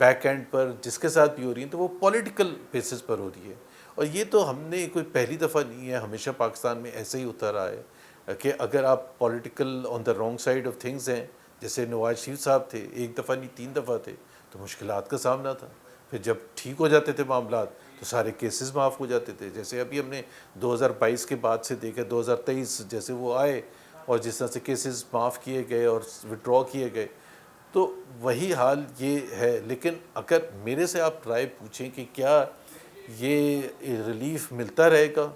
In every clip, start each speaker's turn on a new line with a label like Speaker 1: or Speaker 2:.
Speaker 1: Back and پر جس کے ساتھ بھی ہو رہی ہیں تو وہ پولیٹیکل بیسس پر ہو رہی ہے. اور یہ تو ہم نے کوئی پہلی دفعہ نہیں ہے, ہمیشہ پاکستان میں ایسے ہی ہوتا رہا ہے کہ اگر آپ political on the wrong side of things ہیں, جیسے نواز شریف صاحب تھے, ایک دفعہ نہیں 3 دفعہ تھے, تو مشکلات کا سامنا تھا. پھر جب ٹھیک ہو جاتے تھے معاملات تو سارے کیسز معاف ہو جاتے تھے. جیسے ابھی ہم نے 2022 کے بعد سے دیکھا, 2023 جیسے وہ آئے اور جس طرح سے کیسز معاف کیے گئے اور وڈرا کیے گئے, تو وہی حال یہ ہے. لیکن اگر میرے سے آپ رائے پوچھیں کہ کیا یہ ریلیف ملتا رہے گا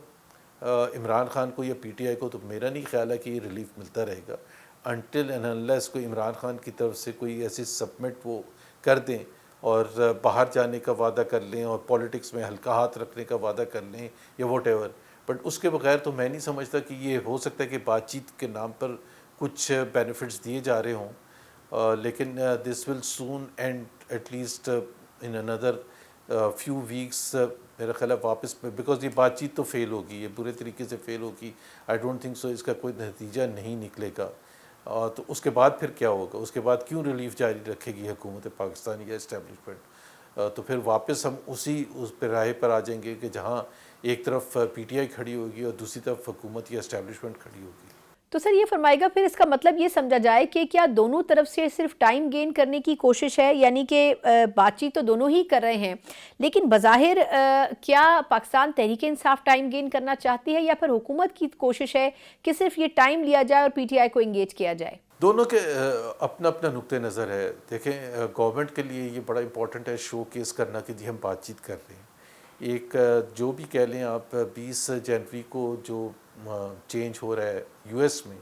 Speaker 1: عمران خان کو یا پی ٹی آئی کو, تو میرا نہیں خیال ہے کہ یہ ریلیف ملتا رہے گا انٹل اینڈ انلیس کوئی عمران خان کی طرف سے کوئی ایسی سبمٹ وہ کر دیں اور باہر جانے کا وعدہ کر لیں اور پولیٹکس میں ہلکا ہاتھ رکھنے کا وعدہ کر لیں یا واٹ ایور. بٹ اس کے بغیر تو میں نہیں سمجھتا کہ یہ ہو سکتا ہے کہ بات چیت کے نام پر کچھ بینیفٹس دیے جا رہے ہوں. لیکن this will soon and at least in اندر فیو ویکس میرا خیال ہے واپس, بیکاز یہ بات چیت تو فیل ہوگی, یہ برے طریقے سے فیل ہوگی. آئی ڈونٹ تھنک سو اس کا کوئی نتیجہ نہیں نکلے گا. تو اس کے بعد پھر کیا ہوگا, اس کے بعد کیوں ریلیف جاری رکھے گی حکومت پاکستان یا اسٹیبلشمنٹ. تو پھر واپس ہم اس پہ راہ پر آ جائیں گے کہ جہاں ایک طرف پی ٹی آئی کھڑی ہوگی اور دوسری طرف حکومت یا اسٹیبلشمنٹ کھڑی ہوگی.
Speaker 2: تو سر یہ فرمائے گا پھر اس کا مطلب یہ سمجھا جائے کہ کیا دونوں طرف سے صرف ٹائم گین کرنے کی کوشش ہے, یعنی کہ بات چیت تو دونوں ہی کر رہے ہیں, لیکن بظاہر کیا پاکستان تحریک انصاف ٹائم گین کرنا چاہتی ہے, یا پھر حکومت کی کوشش ہے کہ صرف یہ ٹائم لیا جائے اور پی ٹی آئی کو انگیج کیا جائے؟
Speaker 1: دونوں کے اپنا اپنا نقطہ نظر ہے. دیکھیں گورنمنٹ کے لیے یہ بڑا امپورٹنٹ ہے شو کیس کرنا کہ جی ہم بات چیت کر رہے ہیں. ایک جو بھی کہہ لیں آپ, 20 جنوری کو جو چینج ہو رہا ہے یو ایس میں,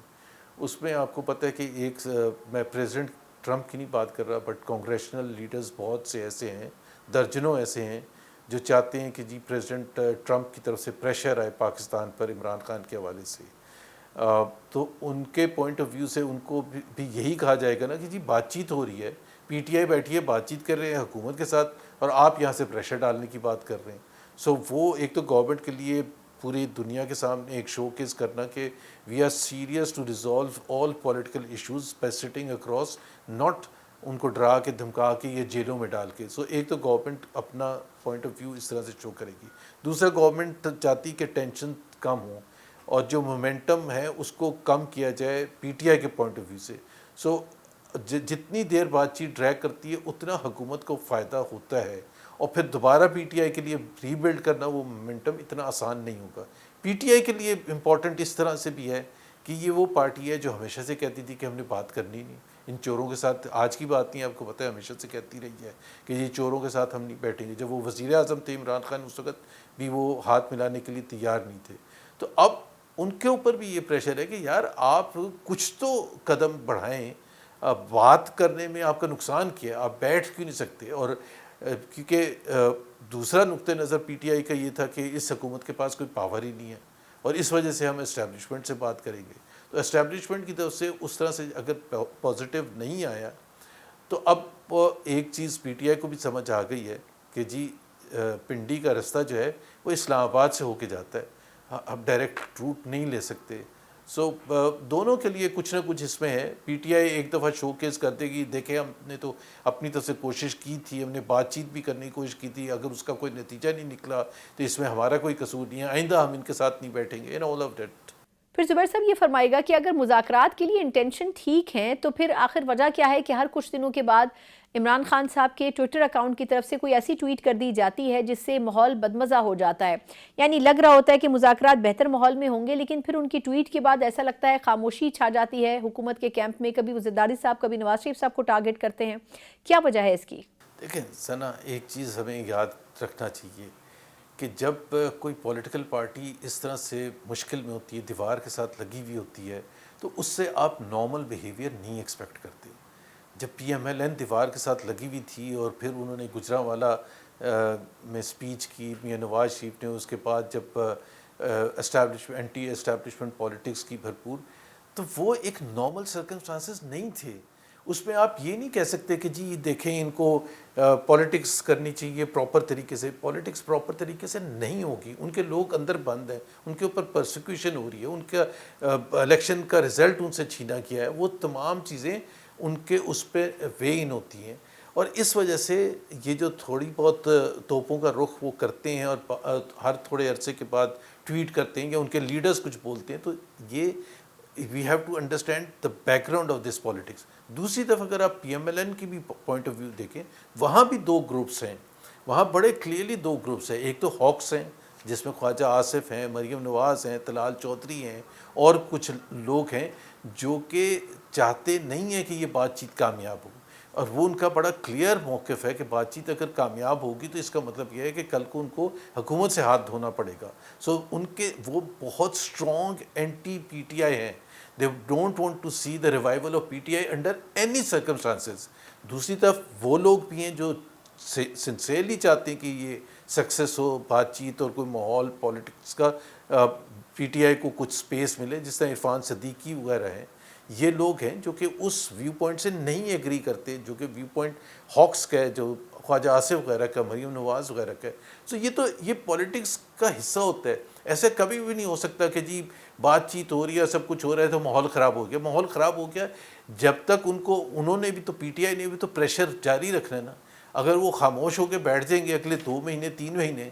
Speaker 1: اس میں آپ کو پتہ ہے کہ ایک, میں پریزیڈنٹ ٹرمپ کی نہیں بات کر رہا, بٹ کانگریشنل لیڈرز بہت سے ایسے ہیں, درجنوں ایسے ہیں جو چاہتے ہیں کہ جی پریزیڈنٹ ٹرمپ کی طرف سے پریشر آئے پاکستان پر عمران خان کے حوالے سے. تو ان کے پوائنٹ آف ویو سے ان کو بھی یہی کہا جائے گا نا کہ جی بات چیت ہو رہی ہے, پی ٹی آئی بیٹھی ہے بات چیت کر رہے ہیں حکومت کے ساتھ, اور آپ یہاں سے پریشر ڈالنے کی بات کر رہے ہیں. سو وہ ایک تو گورنمنٹ کے لیے پوری دنیا کے سامنے ایک شو کیس کرنا کہ we are serious to resolve all political issues by sitting across, not ان کو ڈرا کے دھمکا کے یا جیلوں میں ڈال کے. سو ایک تو گورنمنٹ اپنا پوائنٹ آف ویو اس طرح سے شو کرے گی. دوسرا گورنمنٹ چاہتی کہ ٹینشن کم ہو اور جو مومنٹم ہے اس کو کم کیا جائے پی ٹی آئی کے پوائنٹ آف ویو سے. سو جتنی دیر بات چیت ڈریگ کرتی ہے اتنا حکومت کو فائدہ ہوتا ہے, اور پھر دوبارہ پی ٹی آئی کے لیے ری بلڈ کرنا وہ مومنٹم اتنا آسان نہیں ہوگا. پی ٹی آئی کے لیے امپورٹنٹ اس طرح سے بھی ہے کہ یہ وہ پارٹی ہے جو ہمیشہ سے کہتی تھی کہ ہم نے بات کرنی نہیں ان چوروں کے ساتھ. آج کی بات نہیں, آپ کو پتہ ہے ہمیشہ سے کہتی رہی ہے کہ یہ چوروں کے ساتھ ہم نہیں بیٹھیں گے. جب وہ وزیر اعظم تھے عمران خان, اس وقت بھی وہ ہاتھ ملانے کے لیے تیار نہیں تھے. تو اب ان کے اوپر بھی یہ پریشر ہے کہ یار آپ کچھ تو قدم بڑھائیں, بات کرنے میں آپ کا نقصان کیا ہے, آپ بیٹھ کیوں نہیں سکتے. اور کیونکہ دوسرا نقطہ نظر پی ٹی آئی کا یہ تھا کہ اس حکومت کے پاس کوئی پاور ہی نہیں ہے, اور اس وجہ سے ہم اسٹیبلشمنٹ سے بات کریں گے. تو اسٹیبلشمنٹ کی طرف سے اس طرح سے اگر پازیٹیو نہیں آیا, تو اب ایک چیز پی ٹی آئی کو بھی سمجھ آ گئی ہے کہ جی پنڈی کا رستہ جو ہے وہ اسلام آباد سے ہو کے جاتا ہے, اب ڈائریکٹ روٹ نہیں لے سکتے. سو دونوں کے لیے کچھ نہ کچھ اس میں ہے. پی ٹی آئی ایک دفعہ شو کیس کر دے گی, دیکھیں ہم نے تو اپنی طرف سے کوشش کی تھی, ہم نے بات چیت بھی کرنے کی کوشش کی تھی, اگر اس کا کوئی نتیجہ نہیں نکلا تو اس میں ہمارا کوئی قصور نہیں ہے, آئندہ ہم ان کے ساتھ نہیں بیٹھیں گے, آل آف دیٹ.
Speaker 2: پھر زبیر صاحب یہ فرمائے گا کہ اگر مذاکرات کے لیے انٹینشن ٹھیک ہیں تو پھر آخر وجہ کیا ہے کہ ہر کچھ دنوں کے بعد عمران خان صاحب کے ٹویٹر اکاؤنٹ کی طرف سے کوئی ایسی ٹویٹ کر دی جاتی ہے جس سے ماحول بدمزہ ہو جاتا ہے. یعنی لگ رہا ہوتا ہے کہ مذاکرات بہتر ماحول میں ہوں گے, لیکن پھر ان کی ٹویٹ کے بعد ایسا لگتا ہے خاموشی چھا جاتی ہے حکومت کے کیمپ میں. کبھی وہ زرداری صاحب, کبھی نواز شریف صاحب کو ٹارگٹ کرتے ہیں. کیا وجہ ہے اس کی؟
Speaker 1: دیکھیں ثنا, ایک چیز ہمیں یاد رکھنا چاہیے کہ جب کوئی پولیٹیکل پارٹی اس طرح سے مشکل میں ہوتی ہے, دیوار کے ساتھ لگی ہوئی ہوتی ہے, تو اس سے آپ نارمل بیہیویئر نہیں ایکسپیکٹ کرتے. جب پی ایم ایل این دیوار کے ساتھ لگی ہوئی تھی اور پھر انہوں نے گجرانوالا میں سپیچ کی میاں نواز شریف نے, اس کے بعد جب اینٹی اسٹیبلشمنٹ پالیٹکس کی بھرپور, تو وہ ایک نارمل سرکمسٹانسز نہیں تھے. اس میں آپ یہ نہیں کہہ سکتے کہ جی دیکھیں ان کو پالیٹکس کرنی چاہیے پراپر طریقے سے. پالیٹکس پراپر طریقے سے نہیں ہوگی, ان کے لوگ اندر بند ہیں, ان کے اوپر پرسیکیوشن ہو رہی ہے, ان کا الیکشن کا رزلٹ ان سے چھینا گیا ہے, وہ تمام چیزیں ان کے اس پہ وے ان ہوتی ہیں. اور اس وجہ سے یہ جو تھوڑی بہت توپوں کا رخ وہ کرتے ہیں اور ہر تھوڑے عرصے کے بعد ٹویٹ کرتے ہیں یا ان کے لیڈرز کچھ بولتے ہیں، تو یہ we have to understand the background of this politics. دوسری طرف اگر آپ پی ایم ایل این کی بھی پوائنٹ آف ویو دیکھیں، وہاں بھی دو گروپس ہیں، وہاں بڑے کلیئرلی دو گروپس ہیں. ایک تو ہاکس ہیں جس میں خواجہ آصف ہیں، مریم نواز ہیں، طلال چودھری ہیں اور کچھ لوگ ہیں جو کہ چاہتے نہیں ہیں کہ یہ بات چیت کامیاب ہو، اور وہ ان کا بڑا کلیئر موقف ہے کہ بات چیت اگر کامیاب ہوگی تو اس کا مطلب یہ ہے کہ کل کو ان کو حکومت سے ہاتھ دھونا پڑے گا. سو ان کے وہ بہت اسٹرانگ اینٹی پی ٹی آئی ہیں. They don't want to see the revival of P T I under any circumstances. دوسری طرف وہ لوگ بھی ہیں جو سنسیئرلی چاہتے ہیں کہ یہ سکسیس ہو بات چیت اور کوئی ماحول پالیٹکس کا پی ٹی آئی کو کچھ سپیس ملے، جس طرح عرفان صدیقی وغیرہ ہیں. یہ لوگ ہیں جو کہ اس ویو پوائنٹ سے نہیں ایگری کرتے، جو کہ ویو پوائنٹ ہاکس کا ہے، جو خواجہ آصف وغیرہ کا، مریم نواز وغیرہ کا ہے. سو یہ پولیٹکس کا حصہ ہوتا ہے. ایسے کبھی بھی نہیں ہو سکتا کہ جی بات چیت ہو رہی ہے، سب کچھ ہو رہا ہے تو ماحول خراب ہو گیا. ماحول خراب ہو گیا جب تک انہوں نے بھی تو پی ٹی آئی نے بھی تو پریشر جاری رکھنا ہے نا. اگر وہ خاموش ہو کے بیٹھ جائیں گے اگلے 2 مہینے 3 مہینے،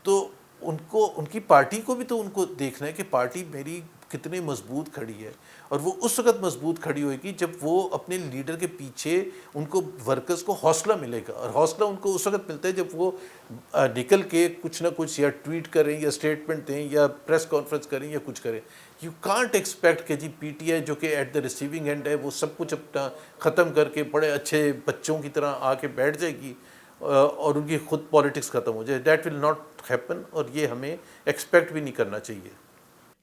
Speaker 1: تو ان کی پارٹی کو بھی تو ان کو دیکھنا ہے کہ پارٹی میری کتنے مضبوط کھڑی ہے. اور وہ اس وقت مضبوط کھڑی ہوئے گی جب وہ اپنے لیڈر کے پیچھے ان کو ورکرز کو حوصلہ ملے گا. اور حوصلہ ان کو اس وقت ملتا ہے جب وہ نکل کے کچھ نہ کچھ یا ٹویٹ کریں یا اسٹیٹمنٹ دیں یا پریس کانفرنس کریں یا کچھ کریں. یو کانٹ ایکسپیکٹ کہ جی پی ٹی آئی جو کہ ایٹ دا ریسیونگ اینڈ ہے، وہ سب کچھ اپنا ختم کر کے بڑے اچھے بچوں کی طرح آ کے بیٹھ جائے گی اور ان کی خود پالیٹکس ختم ہو جائے. دیٹ ول ناٹ ہیپن، اور یہ ہمیں ایکسپیکٹ بھی نہیں کرنا چاہیے.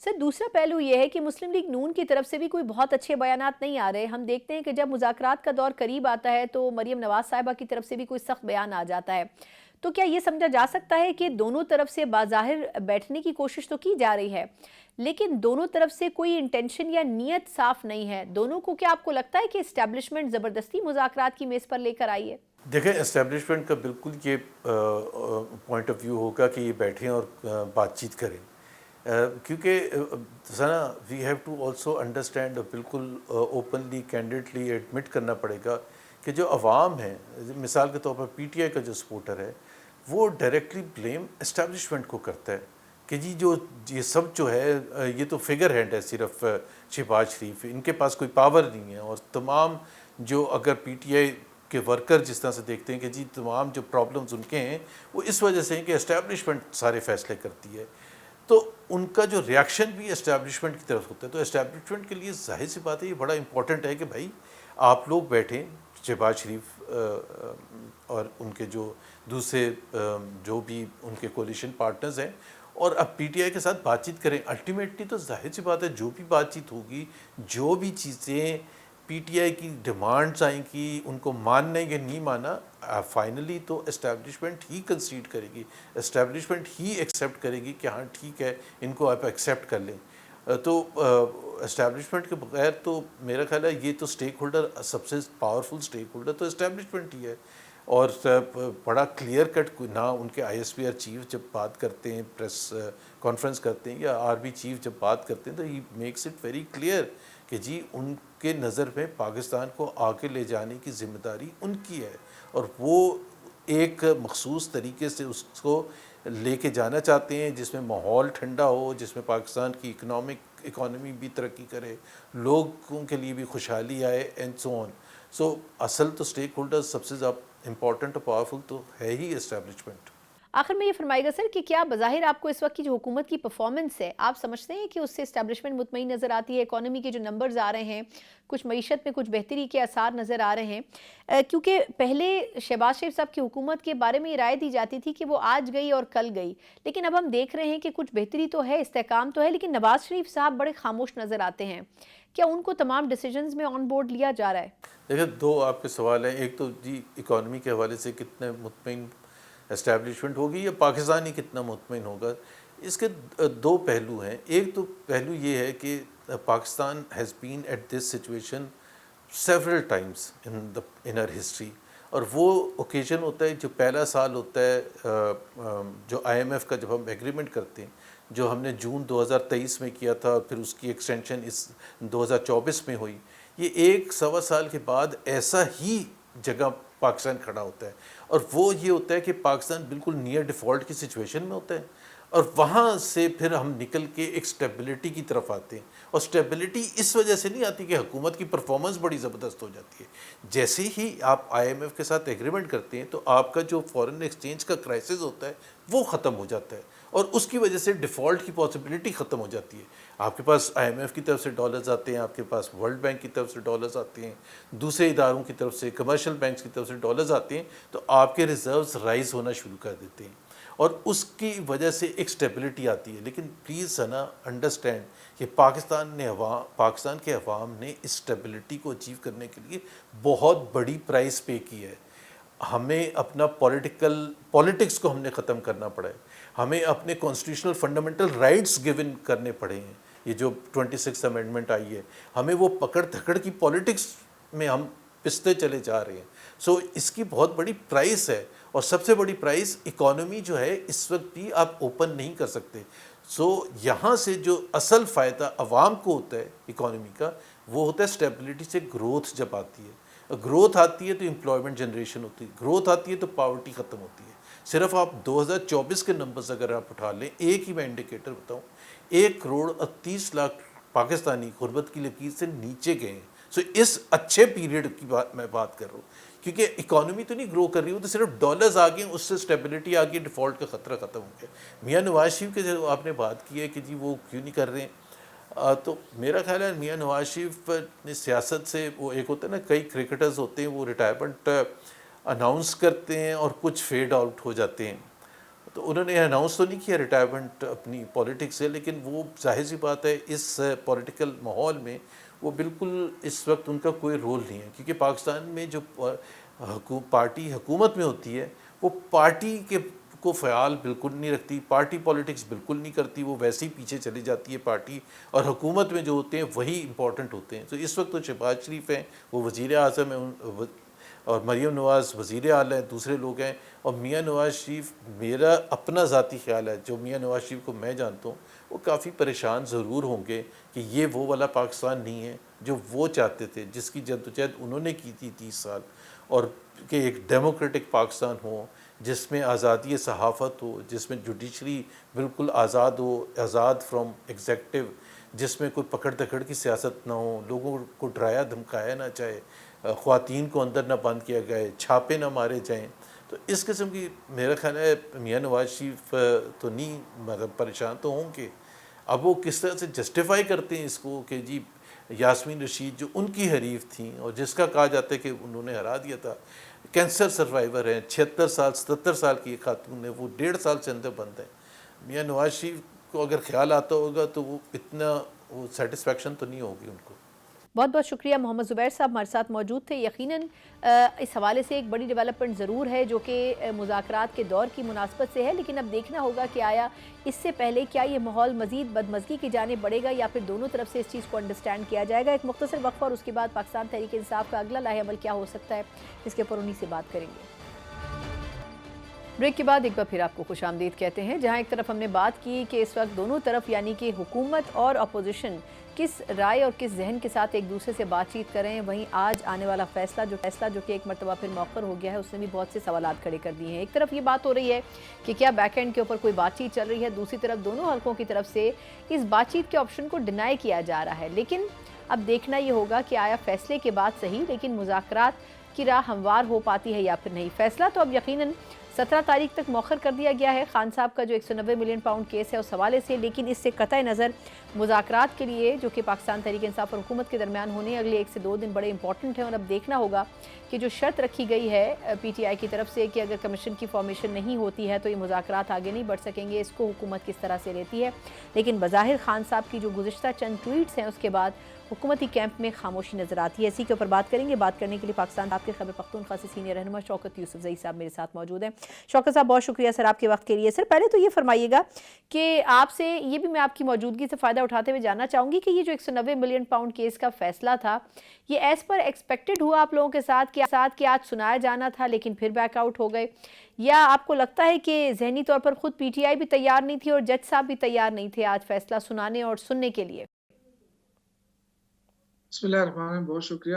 Speaker 2: سر دوسرا پہلو یہ ہے کہ مسلم لیگ نون کی طرف سے بھی کوئی بہت اچھے بیانات نہیں آ رہے. ہم دیکھتے ہیں کہ جب مذاکرات کا دور قریب آتا ہے تو مریم نواز صاحبہ کی طرف سے بھی کوئی سخت بیان آ جاتا ہے. تو کیا یہ سمجھا جا سکتا ہے کہ دونوں طرف سے بظاہر بیٹھنے کی کوشش تو کی جا رہی ہے، لیکن دونوں طرف سے کوئی انٹینشن یا نیت صاف نہیں ہے؟ دونوں کو کیا آپ کو لگتا ہے کہ اسٹیبلشمنٹ زبردستی مذاکرات کی میز پر لے کر آئی ہے؟
Speaker 1: دیکھیں، اسٹیبلشمنٹ کا بالکل یہ پوائنٹ آف ویو ہوگا کہ یہ بیٹھیں اور بات چیت کریں، کیونکہ ذرا we have to also understand, بالکل اوپنلی کینڈیڈلی ایڈمٹ کرنا پڑے گا کہ جو عوام ہے، مثال کے طور پر پی ٹی آئی کا جو سپورٹر ہے، وہ ڈائریکٹلی بلیم اسٹیبلشمنٹ کو کرتا ہے کہ جی یہ سب جو ہے یہ تو فگر ہینڈ ہے صرف شہباز شریف، ان کے پاس کوئی پاور نہیں ہے. اور تمام جو اگر پی ٹی آئی کے ورکر جس طرح سے دیکھتے ہیں کہ جی تمام جو پرابلمز ان کے ہیں وہ اس وجہ سے ہیں کہ اسٹیبلشمنٹ سارے فیصلے کرتی ہے، تو ان کا جو ریاکشن بھی اسٹیبلشمنٹ کی طرف ہوتا ہے. تو اسٹیبلشمنٹ کے لیے ظاہر سی بات ہے یہ بڑا امپورٹنٹ ہے کہ بھائی آپ لوگ بیٹھیں، شہباز شریف اور ان کے جو دوسرے جو بھی ان کے کولیشن پارٹنرز ہیں، اور اب پی ٹی آئی کے ساتھ بات چیت کریں. الٹیمیٹلی تو ظاہر سی بات ہے جو بھی بات چیت ہوگی، جو بھی چیزیں پی ٹی آئی کی ڈیمانڈز آئیں گی، ان کو ماننا یا نہیں مانا، فائنلی تو اسٹیبلشمنٹ ہی کنسیڈ کرے گی، اسٹیبلشمنٹ ہی ایکسیپٹ کرے گی کہ ہاں ٹھیک ہے ان کو آپ ایکسیپٹ کر لیں. تو اسٹیبلشمنٹ کے بغیر تو میرا خیال ہے یہ تو اسٹیک ہولڈر، سب سے پاورفل اسٹیک ہولڈر تو اسٹیبلشمنٹ ہی ہے. اور بڑا کلیئر کٹ نہ ان کے I S P R chief جب بات کرتے ہیں، پریس کانفرنس کرتے ہیں، یا آر بی چیف جب بات کرتے ہیں، تو he makes it very clear کہ جی ان کے نظر میں پاکستان کو آگے لے جانے کی ذمہ داری ان کی ہے، اور وہ ایک مخصوص طریقے سے اس کو لے کے جانا چاہتے ہیں جس میں ماحول ٹھنڈا ہو، جس میں پاکستان کی اکانومی بھی ترقی کرے، لوگوں کے لیے بھی خوشحالی آئے، اینڈ سو آن. سو اصل تو اسٹیک ہولڈر سب سے زیادہ امپورٹنٹ اور پاورفل تو ہے ہی اسٹیبلشمنٹ.
Speaker 2: آخر میں یہ فرمائے گا سر کہ کیا بظاہر آپ کو اس وقت کی جو حکومت کی پرفارمنس ہے، آپ سمجھتے ہیں کہ اس سے اسٹیبلشمنٹ مطمئن نظر آتی ہے؟ اکانومی کے جو نمبرز آ رہے ہیں، کچھ معیشت میں کچھ بہتری کے آثار نظر آ رہے ہیں، کیونکہ پہلے شہباز شریف صاحب کی حکومت کے بارے میں یہ رائے دی جاتی تھی کہ وہ آج گئی اور کل گئی، لیکن اب ہم دیکھ رہے ہیں کہ کچھ بہتری تو ہے، استحکام تو ہے، لیکن نواز شریف صاحب بڑے خاموش نظر آتے ہیں. کیا ان کو تمام ڈیسیجنز میں آن بورڈ لیا جا رہا ہے؟
Speaker 1: دیکھیں، دو آپ کے سوال ہیں. ایک تو جی اکانومی کے حوالے سے کتنے مطمئن اسٹیبلشمنٹ ہوگی یا پاکستان ہی کتنا مطمئن ہوگا. اس کے دو پہلو ہیں. ایک تو پہلو یہ ہے کہ Pakistan has been at this situation several times in our history, اور وہ اوکیزن ہوتا ہے جو پہلا سال ہوتا ہے جو آئی ایم ایف کا جب ہم ایگریمنٹ کرتے ہیں، جو ہم نے جون 2023 میں کیا تھا، پھر اس کی ایکسٹینشن اس 2024 میں ہوئی. یہ 1 سوا سال کے بعد ایسا ہی جگہ پاکستان کھڑا ہوتا ہے، اور وہ یہ ہوتا ہے کہ پاکستان بالکل نیئر ڈیفالٹ کی سچویشن میں ہوتا ہے، اور وہاں سے پھر ہم نکل کے ایک سٹیبلٹی کی طرف آتے ہیں. اور سٹیبلٹی اس وجہ سے نہیں آتی کہ حکومت کی پرفارمنس بڑی زبردست ہو جاتی ہے. جیسے ہی آپ آئی ایم ایف کے ساتھ ایگریمنٹ کرتے ہیں تو آپ کا جو فارن ایکسچینج کا کرائسس ہوتا ہے وہ ختم ہو جاتا ہے، اور اس کی وجہ سے ڈیفالٹ کی پاسبلٹی ختم ہو جاتی ہے. آپ کے پاس آئی ایم ایف کی طرف سے ڈالرز آتے ہیں، آپ کے پاس ورلڈ بینک کی طرف سے ڈالرز آتے ہیں، دوسرے اداروں کی طرف سے، کمرشل بینکس کی طرف سے ڈالرز آتے ہیں، تو آپ کے ریزروز رائز ہونا شروع کر دیتے ہیں، اور اس کی وجہ سے ایک سٹیبلٹی آتی ہے. لیکن پلیز سنا انڈرسٹینڈ کہ پاکستان کے عوام نے اس سٹیبلٹی کو اچیو کرنے کے لیے بہت بڑی پرائس پے کی ہے. ہمیں اپنا پولیٹکس کو ہم نے ختم کرنا پڑا ہے، ہمیں اپنے کانسٹیٹیوشنل فنڈامنٹل رائٹس گیون کرنے پڑے ہیں. یہ جو 26 امینڈمنٹ آئی ہے، ہمیں وہ پکڑ دھکڑ کی پولیٹکس میں ہم پستے چلے جا رہے ہیں. سو اس کی بہت بڑی پرائس ہے، اور سب سے بڑی پرائس اکانومی جو ہے اس وقت بھی آپ اوپن نہیں کر سکتے. سو یہاں سے جو اصل فائدہ عوام کو ہوتا ہے اکانومی کا، وہ ہوتا ہے سٹیبلٹی سے گروتھ. جب آتی ہے گروتھ آتی ہے تو امپلائمنٹ جنریشن ہوتی ہے، گروتھ آتی ہے تو پاورٹی ختم ہوتی ہے. صرف آپ 2024 کے نمبرز اگر آپ اٹھا لیں، ایک ہی میں انڈیکیٹر بتاؤں، 1,30,00,000 پاکستانی غربت کی لکیر سے نیچے گئے ہیں. سو اس اچھے پیریڈ کی میں بات کر رہا ہوں، کیونکہ اکانومی تو نہیں گرو کر رہی، وہ تو صرف ڈالرز آ گئے، اس سے سٹیبلٹی آ گئی، ڈیفالٹ کا خطرہ ختم ہو گیا. میاں نواز شریف کے جو آپ نے بات کی ہے کہ جی وہ کیوں نہیں کر رہے ہیں، تو میرا خیال ہے میاں نواز شریف نے سیاست سے، وہ ایک ہوتا ہے نا، کئی کرکٹرز ہوتے ہیں وہ ریٹائرمنٹ اناؤنس کرتے ہیں اور کچھ فیڈ آؤٹ ہو جاتے ہیں. تو انہوں نے اناؤنس تو نہیں کیا ریٹائرمنٹ اپنی پولیٹکس سے، لیکن وہ ظاہر سی بات ہے اس پولیٹیکل ماحول میں وہ بالکل اس وقت ان کا کوئی رول نہیں ہے. کیونکہ پاکستان میں جو پارٹی حکومت میں ہوتی ہے، وہ پارٹی کے کو فعال بالکل نہیں رکھتی، پارٹی پولیٹکس بالکل نہیں کرتی، وہ ویسے ہی پیچھے چلی جاتی ہے پارٹی، اور حکومت میں جو ہوتے ہیں وہی امپورٹنٹ ہوتے ہیں. تو اس وقت تو شہباز شریف ہیں، وہ وزیر اعظم ہیں، اور مریم نواز وزیر اعلیٰ ہیں، دوسرے لوگ ہیں. اور میاں نواز شریف، میرا اپنا ذاتی خیال ہے، جو میاں نواز شریف کو میں جانتا ہوں، وہ کافی پریشان ضرور ہوں گے کہ یہ وہ والا پاکستان نہیں ہے جو وہ چاہتے تھے، جس کی جدوجہد انہوں نے کی تھی 30 سال، اور کہ ایک ڈیموکریٹک پاکستان ہو جس میں آزادی صحافت ہو، جس میں جوڈیشری بالکل آزاد ہو، آزاد فرام ایگزیکٹو، جس میں کوئی پکڑ دھکڑ کی سیاست نہ ہو، لوگوں کو ڈرایا دھمکایا نہ جائے، خواتین کو اندر نہ بند کیا گئے، چھاپے نہ مارے جائیں. تو اس قسم کی میرا خیال ہے میاں نواز شریف تو نہیں، مطلب پریشان تو ہوں گے. اب وہ کس طرح سے جسٹیفائی کرتے ہیں اس کو کہ جی یاسمین رشید جو ان کی حریف تھیں، اور جس کا کہا جاتا ہے کہ انہوں نے ہرا دیا تھا، کینسر سروائیور ہیں، 76 سال 77 سال کی ایک خاتون ہے، وہ 1.5 سال سے اندر بند ہے. میاں نواز شریف کو اگر خیال آتا ہوگا تو وہ اتنا وہ سیٹسفیکشن تو نہیں ہوگی ان کو.
Speaker 2: بہت بہت شکریہ محمد زبیر صاحب، ہمارے ساتھ موجود تھے. یقیناً اس حوالے سے ایک بڑی ڈیولپمنٹ ضرور ہے جو کہ مذاکرات کے دور کی مناسبت سے ہے، لیکن اب دیکھنا ہوگا کہ آیا اس سے پہلے کیا یہ ماحول مزید بدمزگی کی جانب بڑھے گا، یا پھر دونوں طرف سے اس چیز کو انڈرسٹینڈ کیا جائے گا. ایک مختصر وقفہ اور اس کے بعد پاکستان تحریک انصاف کا اگلا لاہ عمل کیا ہو سکتا ہے، اس کے اوپر انہی سے بات کریں گے. بریک کے بعد ایک بار پھر آپ کو خوش آمدید کہتے ہیں. جہاں ایک طرف ہم نے بات کی کہ اس وقت دونوں طرف یعنی کہ حکومت اور اپوزیشن کس رائے اور کس ذہن کے ساتھ ایک دوسرے سے بات چیت کریں، وہیں آج آنے والا فیصلہ جو کہ ایک مرتبہ پھر مؤخر ہو گیا ہے، اس نے بھی بہت سے سوالات کھڑے کر دیے ہیں. ایک طرف یہ بات ہو رہی ہے کہ کیا بیک اینڈ کے اوپر کوئی بات چیت چل رہی ہے، دوسری طرف دونوں حلقوں کی طرف سے اس بات چیت کے آپشن کو ڈینائی کیا جا رہا ہے. لیکن اب دیکھنا یہ ہوگا کہ آیا فیصلے کے بعد صحیح لیکن مذاکرات کی راہ ہموار ہو پاتی ہے یا پھر نہیں. فیصلہ تو اب یقیناً 17 تاریخ تک مؤخر کر دیا گیا ہے خان صاحب کا جو 190 ملین پاؤنڈ کیس ہے اس حوالے سے، لیکن اس سے قطع نظر مذاکرات کے لیے جو کہ پاکستان تحریک انصاف اور حکومت کے درمیان ہونے اگلے 1 سے 2 دن بڑے امپورٹنٹ ہیں. اور اب دیکھنا ہوگا کہ جو شرط رکھی گئی ہے پی ٹی آئی کی طرف سے کہ اگر کمیشن کی فارمیشن نہیں ہوتی ہے تو یہ مذاکرات آگے نہیں بڑھ سکیں گے، اس کو حکومت کس طرح سے لیتی ہے. لیکن بظاہر خان صاحب کی جو گزشتہ چند ٹویٹس ہیں اس کے بعد حکومتی کیمپ میں خاموشی نظر آتی ہے. اسی کے اوپر بات کریں گے. بات کرنے کے لیے پاکستان آپ کے خیبر پختونخوا سے سینئر رہنما شوکت یوسف زئی صاحب میرے ساتھ موجود ہیں. شوکت صاحب بہت شکریہ سر آپ کے وقت کے لیے. سر پہلے تو یہ فرمائیے گا کہ آپ سے یہ بھی میں آپ کی موجودگی سے فائدہ اٹھاتے ہوئے جاننا چاہوں گی کہ یہ جو 190 ملین پاؤنڈ کیس کا فیصلہ تھا یہ ایز پر ایکسپیکٹڈ ہوا آپ لوگوں کے ساتھ کہ آج سنایا جانا تھا لیکن پھر بیک آؤٹ ہو گئے، یا آپ کو لگتا ہے کہ ذہنی طور پر خود پی ٹی آئی بھی تیار نہیں تھی اور جج صاحب بھی تیار نہیں تھے آج فیصلہ سنانے اور سننے کے لیے؟
Speaker 3: بسم اللہ الرحمن الرحیم، بہت شکریہ.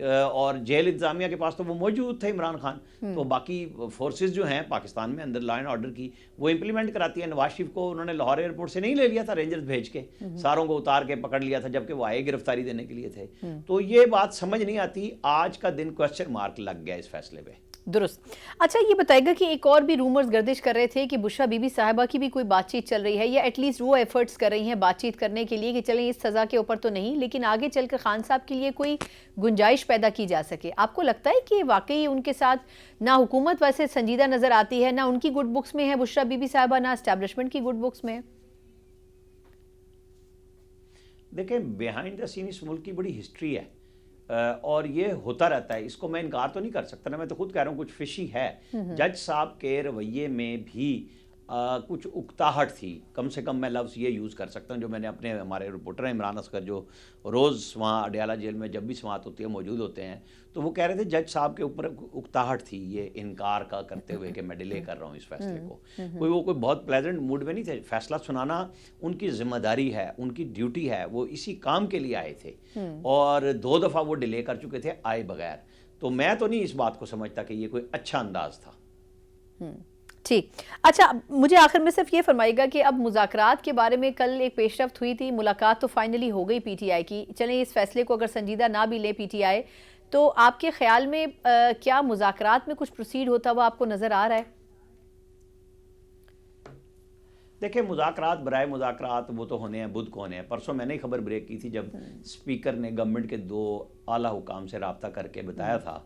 Speaker 4: اور جیل انتظامیہ کے پاس تو وہ موجود تھے عمران خان، تو باقی فورسز جو ہیں پاکستان میں اندر لا اینڈ آرڈر کی وہ امپلیمنٹ کراتی ہیں. نواز شریف کو انہوں نے لاہور ایئرپورٹ سے نہیں لے لیا تھا رینجرز بھیج کے، ساروں کو اتار کے پکڑ لیا تھا جبکہ وہ آئے گرفتاری دینے کے لیے تھے. تو یہ بات سمجھ نہیں آتی، آج کا دن کوسچن مارک لگ گیا اس فیصلے پہ.
Speaker 2: درست. اچھا یہ بتائے گا کہ ایک اور بھی رومرز گردش کر رہے تھے کہ بشرا بی بی صاحبہ کی بھی کوئی بات چیت چل رہی ہے، یا ایٹ لیسٹ وہ ایفرٹس کر رہی ہیں بات چیت کرنے کے لیے کہ چلیں اس سزا کے اوپر تو نہیں لیکن آگے چل کر خان صاحب کے لیے کوئی گنجائش پیدا کی جا سکے. آپ کو لگتا ہے کہ واقعی ان کے ساتھ نہ حکومت ویسے سنجیدہ نظر آتی ہے، نہ ان کی گڈ بکس میں ہے بشرا بی بی صاحبہ، نہ اسٹیبلشمنٹ کی گڈ بکس میں؟
Speaker 4: دیکھیں بیہائنڈ دا سین اس ملک کی بڑی ہسٹری ہے اور یہ ہوتا رہتا ہے، اس کو میں انکار تو نہیں کر سکتا نا، میں تو خود کہہ رہا ہوں کچھ فشی ہے. جج صاحب کے رویے میں بھی کچھ اکتاہٹ تھی، کم سے کم میں لفظ یہ یوز کر سکتا ہوں جو میں نے اپنے ہمارے رپورٹر ہیں عمران اصغر جو روز وہاں اڈیالہ جیل میں جب بھی سماعت ہوتی ہے موجود ہوتے ہیں، تو وہ کہہ رہے تھے جج صاحب کے اوپر اکتاہٹ تھی یہ انکار کا کرتے ہوئے کہ میں ڈیلے کر رہا ہوں اس فیصلے کو. کوئی بہت پلیزنٹ موڈ میں نہیں تھے. فیصلہ سنانا ان کی ذمہ داری ہے، ان کی ڈیوٹی ہے، وہ اسی کام کے لیے آئے تھے اور 2 دفعہ وہ ڈیلے کر چکے تھے آئے بغیر. تو میں تو نہیں اس بات کو سمجھتا کہ یہ کوئی اچھا انداز تھا.
Speaker 2: ٹھیک. اچھا مجھے آخر میں صرف یہ فرمائے گا کہ اب مذاکرات کے بارے میں کل ایک پیش رفت ہوئی تھی، ملاقات تو فائنلی ہو گئی پی ٹی آئی کی. چلیں اس فیصلے کو اگر سنجیدہ نہ بھی لے پی ٹی آئی تو آپ کے خیال میں کیا مذاکرات میں کچھ پروسیڈ ہوتا ہوا آپ کو نظر آ رہا ہے؟
Speaker 4: دیکھیں مذاکرات برائے مذاکرات وہ تو ہونے ہیں، بدھ کو ہونے ہیں. پرسوں میں نے خبر بریک کی تھی جب اسپیکر نے گورنمنٹ کے 2 اعلیٰ حکام سے رابطہ کر کے بتایا تھا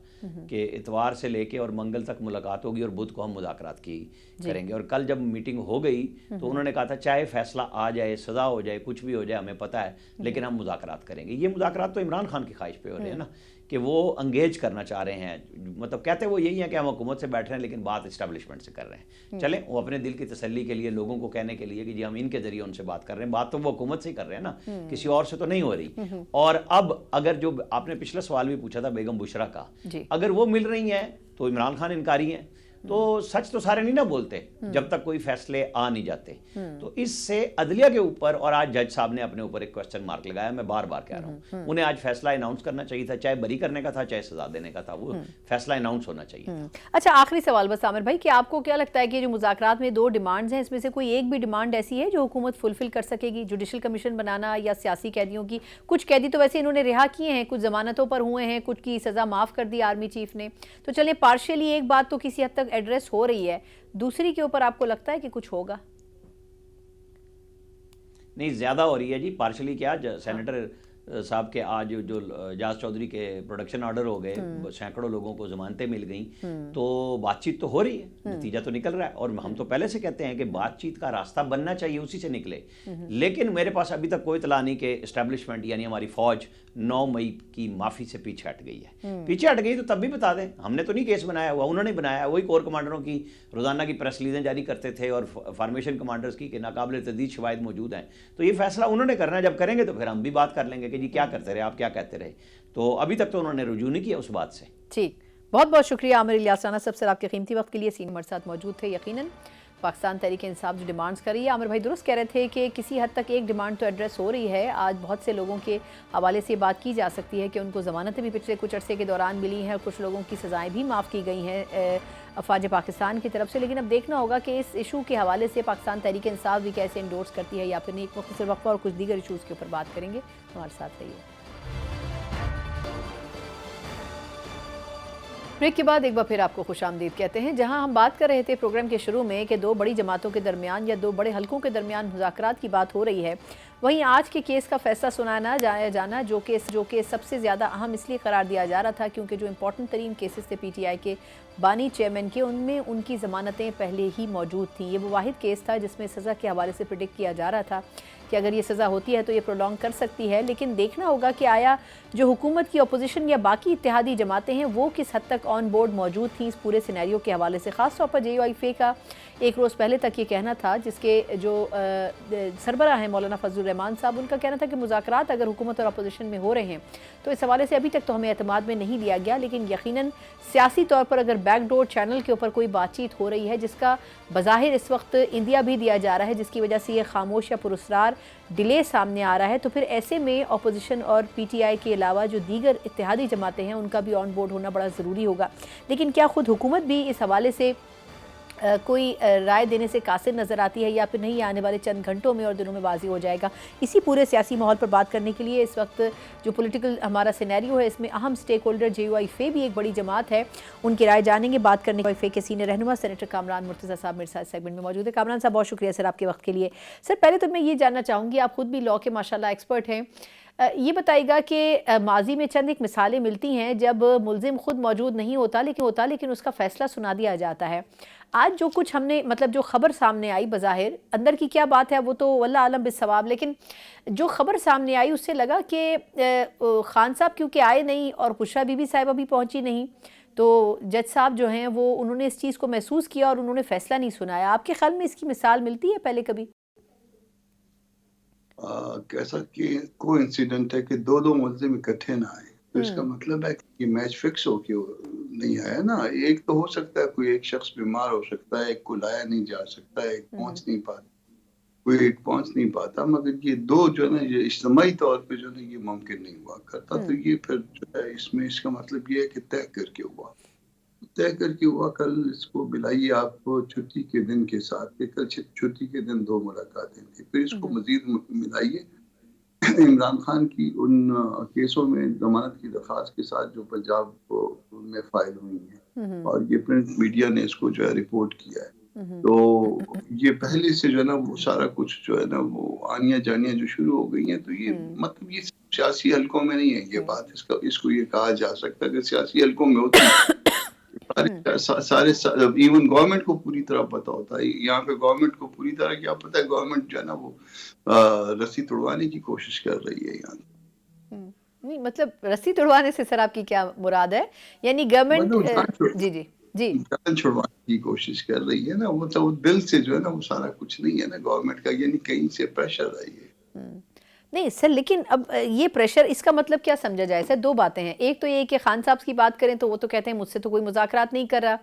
Speaker 4: کہ اتوار سے لے کے اور منگل تک ملاقات ہوگی اور بدھ کو ہم مذاکرات کی کریں گے. اور کل جب میٹنگ ہو گئی تو انہوں نے کہا تھا چاہے فیصلہ آ جائے، سزا ہو جائے، کچھ بھی ہو جائے ہمیں پتہ ہے لیکن ہم مذاکرات کریں گے. یہ مذاکرات تو عمران خان کی خواہش پہ ہو رہے ہیں نا کہ وہ انگیج کرنا چاہ رہے ہیں، مطلب کہتے وہ یہی ہیں کہ ہم حکومت سے بیٹھ رہے ہیں لیکن بات اسٹیبلشمنٹ سے کر رہے ہیں. چلیں وہ اپنے دل کی تسلی کے لیے لوگوں کو کہنے کے لیے کہ جی ہم ان کے ذریعے ان سے بات کر رہے ہیں، بات تو وہ حکومت سے ہی کر رہے ہیں نا، کسی اور سے تو نہیں ہو رہی. اور اب اگر جو آپ نے پچھلا سوال بھی پوچھا تھا بیگم بشرا کا، اگر وہ مل رہی ہیں تو عمران خان انکاری ہیں، تو سچ تو سارے نہیں نہ بولتے جب تک کوئی فیصلے آ نہیں جاتے. تو اس سے عدلیہ کے اوپر، اور آج جج صاحب نے اپنے اوپر ایک کوسچن مارک لگایا. میں بار بار کہہ رہا ہوں انہیں آج فیصلہ اناؤنس کرنا چاہیے تھا، چاہے بری کرنے کا تھا چاہے سزا دینے کا تھا، وہ فیصلہ اناؤنس ہونا چاہیے تھا.
Speaker 2: اچھا آخری سوال بس عامر بھائی، کہ آپ کو کیا لگتا ہے کہ جو مذاکرات میں 2 ڈیمانڈز ہیں اس میں سے کوئی ایک بھی ڈیمانڈ ایسی ہے جو حکومت فلفل کر سکے گی؟ جوڈیشل کمیشن بنانا یا سیاسی قیدیوں کی، کچھ قیدی تو ویسے انہوں نے رہا کیے ہیں، کچھ ضمانتوں پر ہوئے ہیں، کچھ کی سزا معاف کر دی آرمی چیف نے. تو چلیں پارشلی ایک بات تو کسی حد تک ایڈریس ہو رہی ہے، دوسری کے اوپر آپ کو لگتا ہے کہ کچھ ہوگا؟
Speaker 4: نہیں زیادہ ہو رہی ہے جی. پارشلی کیا، سینیٹر صاحب کے آج جو اجاز چودھری کے پروڈکشن آرڈر ہو گئے، سینکڑوں لوگوں کو ضمانتیں مل گئیں، تو بات چیت تو ہو رہی ہے، نتیجہ تو نکل رہا ہے. اور ہم تو پہلے سے کہتے ہیں کہ بات چیت کا راستہ بننا چاہیے، اسی سے نکلے. لیکن میرے پاس ابھی تک کوئی اطلاع نہیں کہ اسٹیبلشمنٹ یعنی ہماری فوج 9 مئی کی معافی سے پیچھے ہٹ گئی ہے. پیچھے ہٹ گئی تو تب بھی بتا دیں، ہم نے تو نہیں کیس بنایا ہوا، انہوں نے بنایا. وہی کور کمانڈروں کی روزانہ کی پریس ریلیزیں جاری کرتے تھے اور فارمیشن کمانڈرز کی کہ ناقابل تردید شواہد موجود ہیں. تو یہ فیصلہ انہوں نے کرنا ہے، جب کریں گے تو پھر ہم بھی بات کر لیں گے کہ جی کیا کرتے رہے آپ، کیا کہتے رہے. تو ابھی تک تو انہوں نے رجوع نہیں کیا اس بات سے.
Speaker 2: ٹھیک، بہت بہت شکریہ عامر الیاس رانا صاحب، آپ کے قیمتی وقت کے لیے. سینئر ہمارے ساتھ موجود تھے. یقیناً پاکستان تحریک انصاف جو ڈیمانڈز کر رہی ہے، عامر بھائی درست کہہ رہے تھے کہ کسی حد تک ایک ڈیمانڈ تو ایڈریس ہو رہی ہے. آج بہت سے لوگوں کے حوالے سے بات کی جا سکتی ہے کہ ان کو ضمانتیں بھی پچھلے کچھ عرصے کے دوران ملی ہیں، کچھ لوگوں کی سزائیں بھی معاف کی گئی ہیں افواج پاکستان کی طرف سے. لیکن اب دیکھنا ہوگا کہ اس ایشو کے حوالے سے پاکستان تحریک انصاف بھی کیسے انڈورس کرتی ہے یا پھر نہیں. ایک مختصر وقفہ اور کچھ دیگر ایشوز کے اوپر بات کریں گے. ہمارے ساتھ رہیے. بریک کے بعد ایک بار پھر آپ کو خوش آمدید کہتے ہیں. جہاں ہم بات کر رہے تھے پروگرام کے شروع میں کہ 2 بڑی جماعتوں کے درمیان یا 2 بڑے حلقوں کے درمیان مذاکرات کی بات ہو رہی ہے، وہیں آج کے کیس کا فیصلہ سنانا جانا جو کہ سب سے زیادہ اہم اس لیے قرار دیا جا رہا تھا کیونکہ جو امپورٹنٹ ترین کیسز تھے پی ٹی آئی کے بانی چیئرمین کے، ان میں ان کی ضمانتیں پہلے ہی موجود تھیں. یہ وہ واحد کیس تھا جس میں سزا کے حوالے سے پریڈکٹ کیا جا رہا تھا کہ اگر یہ سزا ہوتی ہے تو یہ پرولونگ کر سکتی ہے. لیکن دیکھنا ہوگا کہ آیا جو حکومت کی اپوزیشن یا باقی اتحادی جماعتیں ہیں وہ کس حد تک آن بورڈ موجود تھیں اس پورے سینیریو کے حوالے سے. خاص طور پر جے آئی فے کا ایک روز پہلے تک یہ کہنا تھا، جس کے جو سربراہ ہیں مولانا فضل سلیمان صاحب. ان کا کہنا تھا کہ مذاکرات اگر حکومت اور اپوزیشن میں ہو رہے ہیں تو اس حوالے سے ابھی تک تو ہمیں اعتماد میں نہیں لیا گیا, لیکن یقیناً سیاسی طور پر اگر بیک ڈور چینل کے اوپر کوئی بات چیت ہو رہی ہے جس کا بظاہر اس وقت انڈیا بھی دیا جا رہا ہے, جس کی وجہ سے یہ خاموش یا پراسرار ڈیلے سامنے آ رہا ہے, تو پھر ایسے میں اپوزیشن اور پی ٹی آئی کے علاوہ جو دیگر اتحادی جماعتیں ہیں ان کا بھی آن بورڈ ہونا بڑا ضروری ہوگا. لیکن کیا خود حکومت بھی اس حوالے سے کوئی رائے دینے سے قاصر نظر آتی ہے, یا پھر نہیں, آنے والے چند گھنٹوں میں اور دنوں میں واضح ہو جائے گا؟ اسی پورے سیاسی ماحول پر بات کرنے کے لیے اس وقت جو پولیٹیکل ہمارا سینیریو ہے اس میں اہم سٹیک ہولڈر جے یو آئی فے بھی ایک بڑی جماعت ہے, ان کی رائے جانیں گے. بات کرنے کے فے کے سینئر رہنما سینیٹر کامران مرتضیٰ صاحب میرے ساتھ سیگمنٹ میں موجود ہے. کامران صاحب بہت شکریہ سر آپ کے وقت کے لیے. سر پہلے تو میں یہ جاننا چاہوں گی, آپ خود بھی لاء کے ماشاءاللہ ایکسپرٹ ہیں, یہ بتائیے گا کہ ماضی میں چند ایک مثالیں ملتی ہیں جب ملزم خود موجود نہیں ہوتا لیکن اس کا فیصلہ سنا دیا جاتا ہے. آج جو کچھ ہم نے مطلب جو خبر سامنے آئی, بظاہر اندر کی کیا بات ہے وہ تو واللہ عالم بالصواب, لیکن جو خبر سامنے آئی اس سے لگا کہ خان صاحب کیونکہ آئے نہیں اور بشریٰ بی بی صاحبہ بھی پہنچی نہیں تو جج صاحب جو ہیں وہ انہوں نے اس چیز کو محسوس کیا اور انہوں نے فیصلہ نہیں سنایا. آپ کے خیال میں اس کی مثال ملتی ہے پہلے کبھی؟
Speaker 5: کیسا کہ کوئی انسیڈنٹ ہے کہ دو ملزم اکٹھے نہ آئے تو اس کا مطلب ہے کہ میچ فکس ہو کے نہیں آیا نا. ایک تو ہو سکتا ہے کوئی ایک شخص بیمار ہو سکتا ہے, ایک کو لایا نہیں جا سکتا ہے, ایک پہنچ نہیں پاتا, کوئی ایک پہنچ نہیں پاتا, مگر یہ دو جو ہے نا یہ اجتماعی طور پہ جو ہے نا یہ ممکن نہیں ہوا کرتا. تو یہ پھر جو ہے اس میں اس کا مطلب یہ ہے کہ طے کر کے ہوا. کل اس کو ملائیے آپ کو چھٹی کے دن کے ساتھ, کہ کل چھٹی کے دن 2 ملاقاتیں تھیں, پھر اس کو مزید ملائیے عمران خان کی ان کیسوں میں ضمانت کی درخواست کے ساتھ جو پنجاب میں فائل ہوئی ہیں, اور یہ پرنٹ میڈیا نے اس کو جو ہے رپورٹ کیا ہے. تو یہ پہلے سے جو ہے نا وہ سارا کچھ جو ہے نا وہ آنیاں جانیاں جو شروع ہو گئی ہیں. تو یہ مطلب یہ سیاسی حلقوں میں نہیں ہے یہ بات, اس کو یہ کہا جا سکتا کہ سیاسی حلقوں میں ہوتی ہے. سارے ایون گورنمنٹ کو پوری طرح پتہ ہوتا ہے. یہاں پہ گورنمنٹ کو پوری طرح کیا پتہ ہے, گورنمنٹ جو ہے نا وہ رسی توڑوانے کی کوشش کر رہی ہے یہاں.
Speaker 2: نہیں مطلب رسی توڑوانے سے سر آپ کی کیا مراد ہے؟ یعنی گورنمنٹ جی
Speaker 5: جان چھڑوانے کی کوشش کر رہی ہے نا, وہ تو دل سے جو ہے نا وہ سارا کچھ نہیں ہے نا گورنمنٹ کا, یعنی کہیں سے پریشر آئی ہے.
Speaker 2: نہیں سر, لیکن اب یہ پریشر اس کا مطلب کیا سمجھا جائے سر؟ 2 باتیں ہیں. ایک تو یہ کہ خان صاحب کی بات کریں تو وہ تو کہتے ہیں مجھ سے تو کوئی مذاکرات نہیں کر رہا,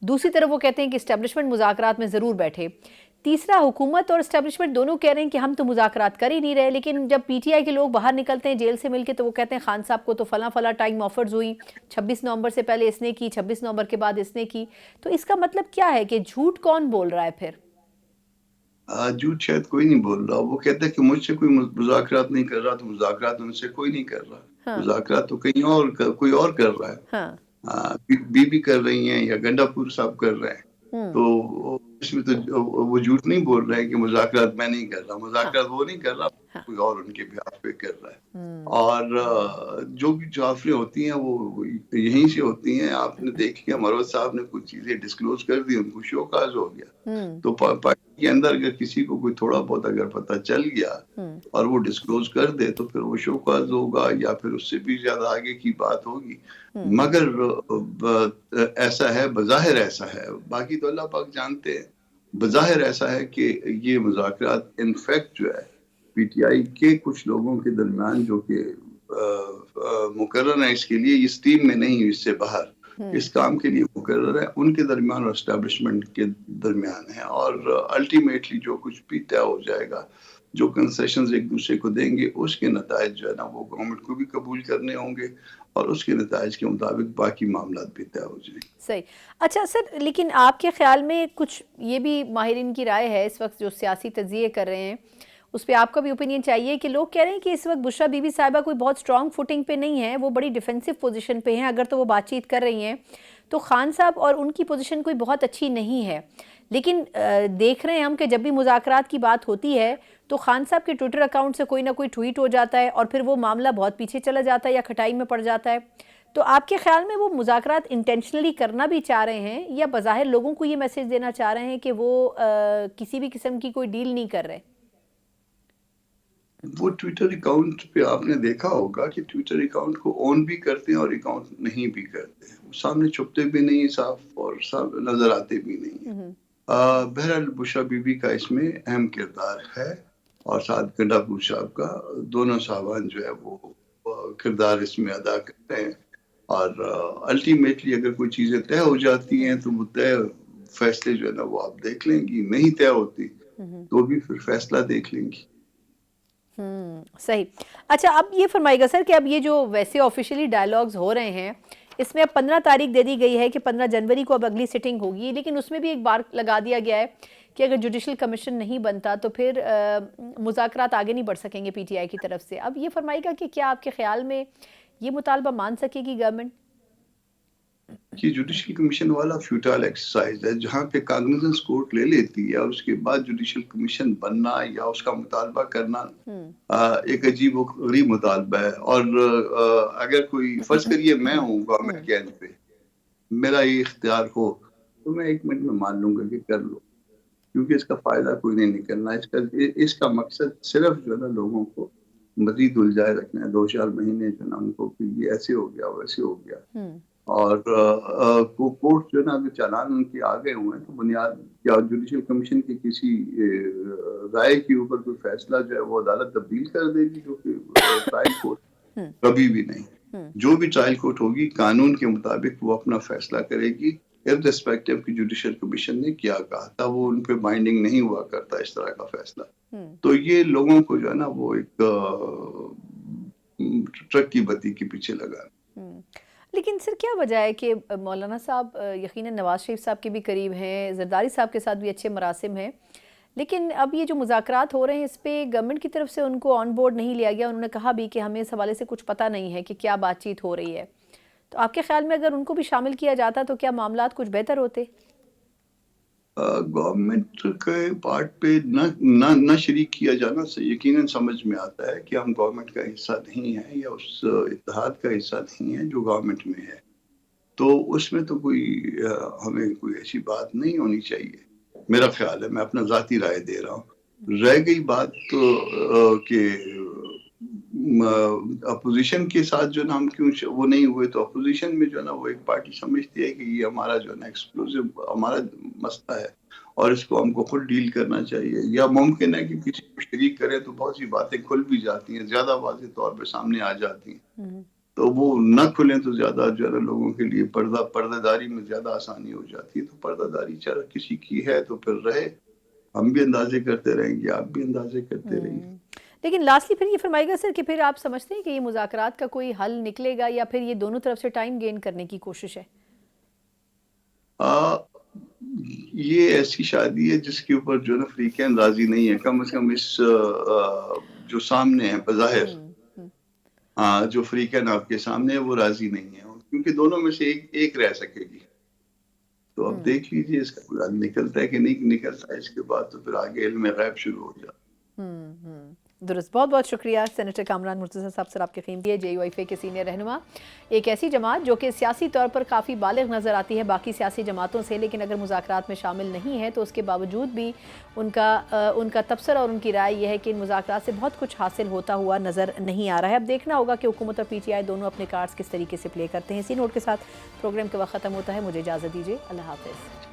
Speaker 2: دوسری طرف وہ کہتے ہیں کہ اسٹیبلشمنٹ مذاکرات میں ضرور بیٹھے. تیسرا, حکومت اور اسٹیبلشمنٹ دونوں کہہ رہے ہیں کہ ہم تو مذاکرات کر ہی نہیں رہے, لیکن جب پی ٹی آئی کے لوگ باہر نکلتے ہیں جیل سے مل کے تو وہ کہتے ہیں خان صاحب کو تو فلاں ٹائم آفرز ہوئی, 26 نومبر سے پہلے اس نے کی, 26 نومبر کے بعد اس نے کی. تو اس کا مطلب کیا ہے کہ جھوٹ کون بول رہا ہے پھر؟
Speaker 5: جھوٹ شاید کوئی نہیں بول رہا. وہ کہتا ہے کہ مجھ سے کوئی مذاکرات نہیں کر رہا, تو مذاکرات ان سے کوئی نہیں کر رہا. مذاکرات تو کہیں اور کوئی اور کر رہا ہے. بی کر رہی ہیں یا گنڈا پور صاحب کر رہے ہیں. تو اس میں تو وہ جھوٹ نہیں بول رہے ہیں کہ مذاکرات میں نہیں کر رہا. مذاکرات وہ نہیں کر رہا, کوئی اور ان کے بیہاف پہ کر رہا ہے. اور جو بھی جعفریں ہوتی ہیں وہ یہیں سے ہوتی ہیں. آپ نے دیکھ لیا مروت صاحب نے کچھ چیزیں ڈسکلوز کر دی, ان کو شوکاز ہو گیا. تو پارٹی کے اندر اگر کسی کو کوئی تھوڑا بہت اگر پتہ چل گیا اور وہ ڈسکلوز کر دے تو پھر وہ شوکاز ہوگا یا پھر اس سے بھی زیادہ آگے کی بات ہوگی. مگر ایسا ہے, بظاہر ایسا ہے, باقی تو اللہ پاک جانتے ہیں, بظاہر ایسا ہے کہ یہ مذاکرات انفیکٹ جو ہے پی ٹی آئی کے کچھ لوگوں کے درمیان جو کہ مقرر ہیں اس کے لیے, اس ٹیم میں نہیں, اس سے باہر اس کام کے لیے مقرر ہے, ان کے درمیان اور اسٹیبلشمنٹ کے درمیان ہے. اور الٹیمیٹلی جو کچھ بھی طے ہو جائے گا, جو کنسیشنز ایک دوسرے کو دیں گے, اس کے نتائج جو ہے نا وہ گورنمنٹ کو بھی قبول کرنے ہوں گے, اور اس کے نتائج کے مطابق باقی معاملات بھی طے ہو جائیں.
Speaker 2: صحیح. اچھا سر, لیکن آپ کے خیال میں کچھ یہ بھی ماہرین کی رائے ہے اس وقت جو سیاسی تجزیے کر رہے ہیں, اس پہ آپ کا بھی اوپینین چاہیے, کہ لوگ کہہ رہے ہیں کہ اس وقت بشریٰ بی بی صاحبہ کوئی بہت اسٹرانگ فوٹنگ پہ نہیں ہے, وہ بڑی ڈیفینسو پوزیشن پہ ہیں. اگر تو وہ بات چیت کر رہی ہیں تو خان صاحب اور ان کی پوزیشن کوئی بہت اچھی نہیں ہے, لیکن دیکھ رہے ہیں ہم کہ جب بھی مذاکرات کی بات ہوتی ہے تو خان صاحب کے ٹویٹر اکاؤنٹ سے کوئی نہ کوئی ٹویٹ ہو جاتا ہے اور پھر وہ معاملہ بہت پیچھے چلا جاتا ہے یا کھٹائی میں پڑ جاتا ہے. تو آپ کے خیال میں وہ مذاکرات انٹینشنلی کرنا بھی چاہ رہے ہیں, یا بظاہر لوگوں کو یہ میسج دینا چاہ رہے ہیں کہ وہ کسی بھی قسم کی کوئی ڈیل نہیں کر رہے؟
Speaker 5: وہ ٹویٹر اکاؤنٹ پہ آپ نے دیکھا ہوگا کہ ٹویٹر اکاؤنٹ کو آن بھی کرتے ہیں اور اکاؤنٹ نہیں بھی کرتے ہیں. سامنے چھپتے بھی نہیں صاف, اور صاف نظر آتے بھی نہیں. بہرحال بشریٰ بی بی کا اس میں اہم کردار ہے, اور ساتھ گنڈاپور صاحب کا، دونوں صاحبان جو ہے وہ کردار اس میں ادا کرتے ہیں، اور الٹیمیٹلی اگر کوئی چیزیں طے ہو جاتی ہیں تو وہ طے فیصلے جو ہے نا وہ آپ دیکھ لیں گی، نہیں طے ہوتی تو بھی پھر فیصلہ دیکھ لیں گی۔
Speaker 2: صحیح۔ اچھا اب یہ فرمائے گا سر کہ اب یہ جو ویسے آفیشلی ڈائلاگز ہو رہے ہیں اس میں اب 15 تاریخ دے دی گئی ہے کہ 15 جنوری کو اب اگلی سٹنگ ہوگی، لیکن اس میں بھی ایک بار لگا دیا گیا ہے کہ اگر جوڈیشل کمیشن نہیں بنتا تو پھر مذاکرات آگے نہیں بڑھ سکیں گے پی ٹی آئی کی طرف سے۔ اب یہ فرمائے گا کہ کیا آپ کے خیال میں یہ مطالبہ مان سکے گی گورنمنٹ؟
Speaker 5: یہ جوڈیشل کمیشن والا فیوٹائل ایکسرسائز ہے، جہاں پہ کاگنیزنس کورٹ لے لیتی ہے اور اس کے بعد جوڈیشل کمیشن بننا یا اس کا مطالبہ کرنا ایک عجیب و غریب مطالبہ ہے۔ اور اگر کوئی فرض کریے میں ہوں گورنمنٹ کے اینڈ پہ، میرا یہ اختیار ہو تو میں 1 منٹ میں مان لوں گا کہ کر لو، کیونکہ اس کا فائدہ کوئی نہیں نکلنا، اس کا مقصد صرف جو ہے نا لوگوں کو مزید الجھائے رکھنا ہے، 2-4 مہینے جو ہے نا ان کو کہ یہ ایسے ہو گیا ویسے ہو گیا۔ اور کورٹ جو ہے نا اگر چالان ان کے آگے ہوئے ہیں تو بنیاد یا جوڈیشل کمیشن کی کسی رائے کے اوپر کوئی فیصلہ جو ہے وہ عدالت تبدیل کر دے گی، جو کہ ٹرائل کورٹ کبھی بھی نہیں۔ جو بھی ٹرائل کورٹ ہوگی قانون کے مطابق وہ اپنا فیصلہ کرے گی، ارسپیکٹو کہ جوڈیشل کمیشن نے کیا کہا تھا، وہ ان پہ بائنڈنگ نہیں ہوا کرتا اس طرح کا فیصلہ۔ تو یہ لوگوں کو جو ہے نا وہ ایک ٹرک کی بتی کے پیچھے لگا۔
Speaker 2: لیکن سر کیا وجہ ہے کہ مولانا صاحب یقیناً نواز شریف صاحب کے بھی قریب ہیں، زرداری صاحب کے ساتھ بھی اچھے مراسم ہیں، لیکن اب یہ جو مذاکرات ہو رہے ہیں اس پہ گورنمنٹ کی طرف سے ان کو آن بورڈ نہیں لیا گیا؟ انہوں نے کہا بھی کہ ہمیں اس حوالے سے کچھ پتہ نہیں ہے کہ کیا بات چیت ہو رہی ہے، تو آپ کے خیال میں اگر ان کو بھی شامل کیا جاتا تو کیا معاملات کچھ بہتر ہوتے؟
Speaker 5: گورنمنٹ کے پارٹ پہ نہ شریک کیا جانا سے یقیناً سمجھ میں آتا ہے کہ ہم گورنمنٹ کا حصہ نہیں ہیں یا اس اتحاد کا حصہ نہیں ہے جو گورنمنٹ میں ہے، تو اس میں تو کوئی ہمیں کوئی ایسی بات نہیں ہونی چاہیے، میرا خیال ہے، میں اپنا ذاتی رائے دے رہا ہوں۔ رہ گئی بات تو کہ اپوزیشن کے ساتھ جو نا ہم کیوں وہ نہیں ہوئے، تو اپوزیشن میں جو ہے نا وہ ایک پارٹی سمجھتی ہے کہ یہ ہمارا جو ہے نا ایکسکلوزیو ہمارا مسئلہ ہے اور اس کو ہم کو خود ڈیل کرنا چاہیے، یا ممکن ہے کہ کسی کو شریک کریں تو بہت سی باتیں کھل بھی جاتی ہیں، زیادہ واضح طور پہ سامنے آ جاتی ہیں، تو وہ نہ کھلیں تو زیادہ جو ہے نا لوگوں کے لیے پردہ داری میں زیادہ آسانی ہو جاتی ہے۔ تو پردہ داری چاہے کسی کی ہے تو پھر رہے، ہم بھی اندازے کرتے رہیں گے، آپ بھی اندازے کرتے رہیے۔
Speaker 2: لیکن لاسٹلی پھر یہ فرمائے گا سر کہ پھر آپ سمجھتے ہیں کہ یہ مذاکرات کا کوئی حل نکلے گا یا پھر یہ دونوں طرف سے ٹائم گین کرنے کی کوشش ہے؟
Speaker 5: یہ ایسی شادی ہے جس کے اوپر جو نا فریقین راضی نہیں ہے، کم از کم اس جو سامنے ہے بظاہر جو فریقین آپ کے سامنے ہے وہ راضی نہیں ہے، کیونکہ دونوں میں سے ایک رہ سکے گی، تو اب دیکھ لیجئے اس کا کوئی حل نکلتا ہے کہ نہیں نکلتا ہے، اس کے بعد تو پھر آگے علم غیب شروع ہو جاتا۔
Speaker 2: درست، بہت بہت شکریہ سینیٹر کامران مرتضیٰ صاحب سر، آپ کے قیمتی ہے JUIF کے سینئر رہنما، ایک ایسی جماعت جو کہ سیاسی طور پر کافی بالغ نظر آتی ہے باقی سیاسی جماعتوں سے، لیکن اگر مذاکرات میں شامل نہیں ہے تو اس کے باوجود بھی ان کا تبصرہ اور ان کی رائے یہ ہے کہ ان مذاکرات سے بہت کچھ حاصل ہوتا ہوا نظر نہیں آ رہا ہے۔ اب دیکھنا ہوگا کہ حکومت اور PTI دونوں اپنے کارڈز کس طریقے سے پلے کرتے ہیں۔ اسی نوٹ کے ساتھ پروگرام کا وقت ختم ہوتا ہے، مجھے اجازت دیجیے، اللہ حافظ۔